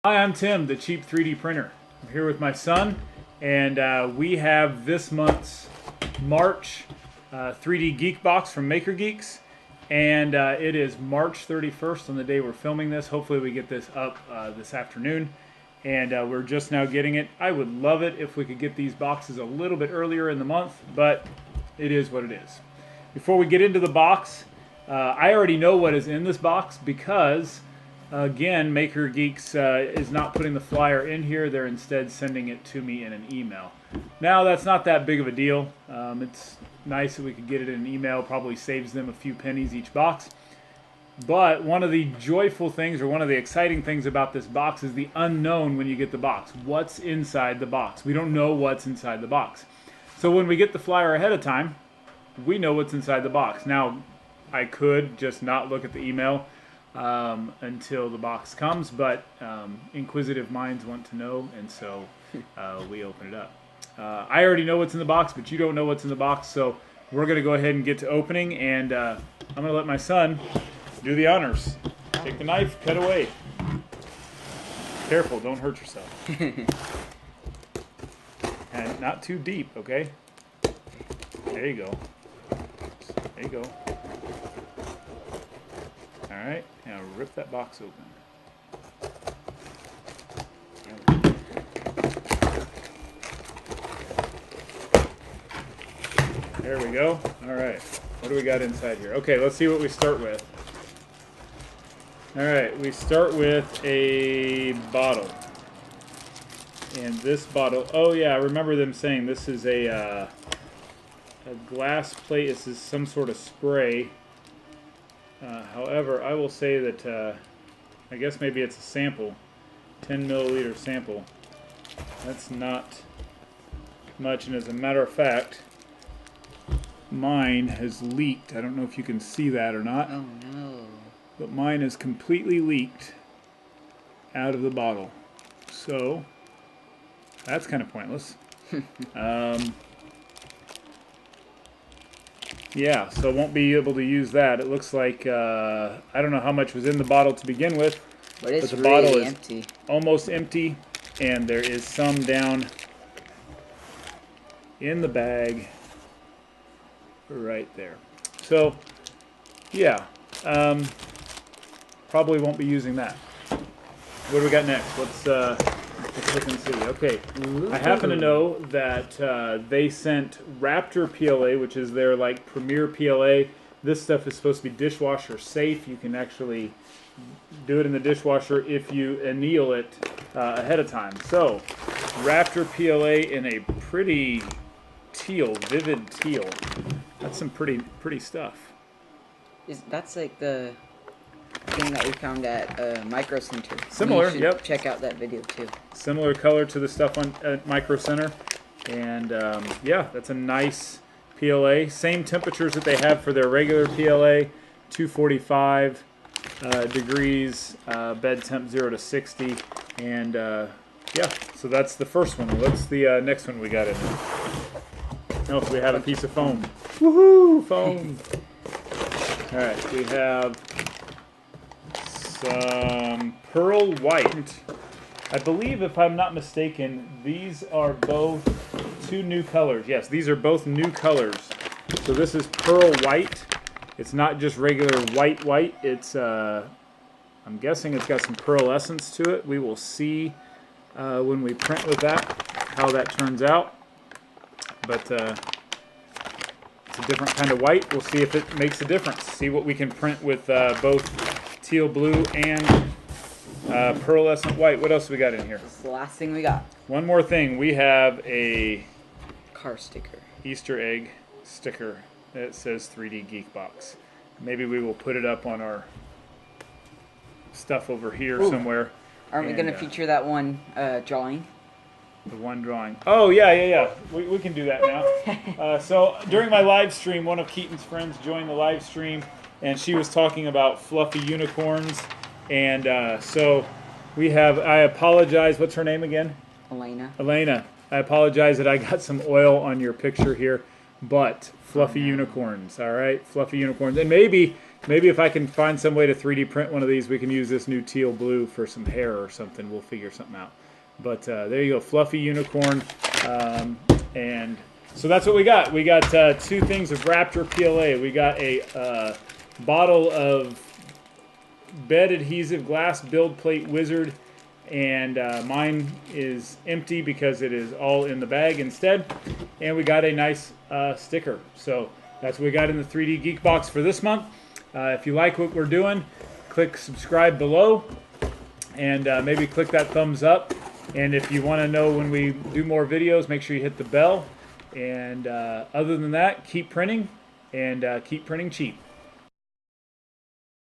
Hi, I'm Tim, the Cheap 3D Printer. I'm here with my son, and we have this month's March 3D Geek Box from Maker Geeks, and it is March 31st on the day we're filming this. Hopefully we get this up this afternoon, and we're just now getting it. I would love it if we could get these boxes a little bit earlier in the month, but it is what it is. Before we get into the box, I already know what is in this box because again, Maker Geeks is not putting the flyer in here. They're instead sending it to me in an email. Now, that's not that big of a deal. It's nice that we could get it in an email. Probably saves them a few pennies each box. But one of the joyful things, or one of the exciting things about this box is the unknown when you get the box. What's inside the box? We don't know what's inside the box. So when we get the flyer ahead of time, we know what's inside the box. Now, I could just not look at the email until the box comes, but inquisitive minds want to know, and so we open it up. I already know what's in the box, but you don't know what's in the box, so we're going to go ahead and get to opening, and I'm going to let my son do the honors. Take the knife, cut away. Careful, don't hurt yourself. And not too deep, okay? There you go. There you go. Alright, now rip that box open. There we go. Alright, what do we got inside here? Okay, let's see what we start with. Alright, we start with a bottle. And this bottle, oh yeah, I remember them saying this is a glass plate. This is some sort of spray. However, I will say that I guess maybe it's a sample, 10 milliliter sample. That's not much, and as a matter of fact, mine has leaked. I don't know if you can see that or not. Oh no. But mine is completely leaked out of the bottle. So, that's kind of pointless. Yeah, so won't be able to use that. It looks like, I don't know how much was in the bottle to begin with, but it's the really bottle is empty. Almost empty, and there is some down in the bag right there. So, yeah, probably won't be using that. What do we got next? Let's look and see. Okay, I happen to know that they sent Raptor PLA, which is their like premier PLA. This stuff is supposed to be dishwasher safe. You can actually do it in the dishwasher if you anneal it ahead of time. So, Raptor PLA in a pretty teal, vivid teal. That's some pretty stuff. That's like the thing that we found at Micro Center. Similar, you should yep. Check out that video too. Similar color to the stuff on at Micro Center, and yeah, that's a nice PLA. Same temperatures that they have for their regular PLA, 245 degrees, bed temp 0 to 60, and yeah, so that's the first one. What's the next one we got in there? Oh, we have a piece of foam. Woohoo, foam! All right, we have some pearl white. I believe, if I'm not mistaken, these are both two new colors. Yes, these are both new colors. So this is pearl white. It's not just regular white. It's, I'm guessing it's got some pearl essence to it. We will see when we print with that how that turns out. But it's a different kind of white. We'll see if it makes a difference. See what we can print with both teal blue and pearlescent white. What else we got in here? That's the last thing we got. One more thing. We have a Car sticker. Easter egg sticker that says 3D Geek Box. Maybe we will put it up on our stuff over here somewhere. Aren't we going to feature that one drawing? The one drawing. Oh, yeah. We can do that now. So during my live stream, one of Keaton's friends joined the live stream, and she was talking about fluffy unicorns. And so we have, I apologize, what's her name again? Elena. Elena, I apologize that I got some oil on your picture here, but fluffy unicorns. All right, fluffy unicorns, and maybe if I can find some way to 3D print one of these, we can use this new teal blue for some hair or something. We'll figure something out. But there you go, fluffy unicorn, and so that's what we got. We got 2 things of Raptor PLA. We got a bottle of bed adhesive glass build plate wizard, and mine is empty because it is all in the bag instead. And we got a nice sticker. So that's what we got in the 3D Geek Box for this month. If you like what we're doing, click subscribe below, and maybe click that thumbs up. And if you want to know when we do more videos, make sure you hit the bell. And other than that, keep printing, and keep printing cheap.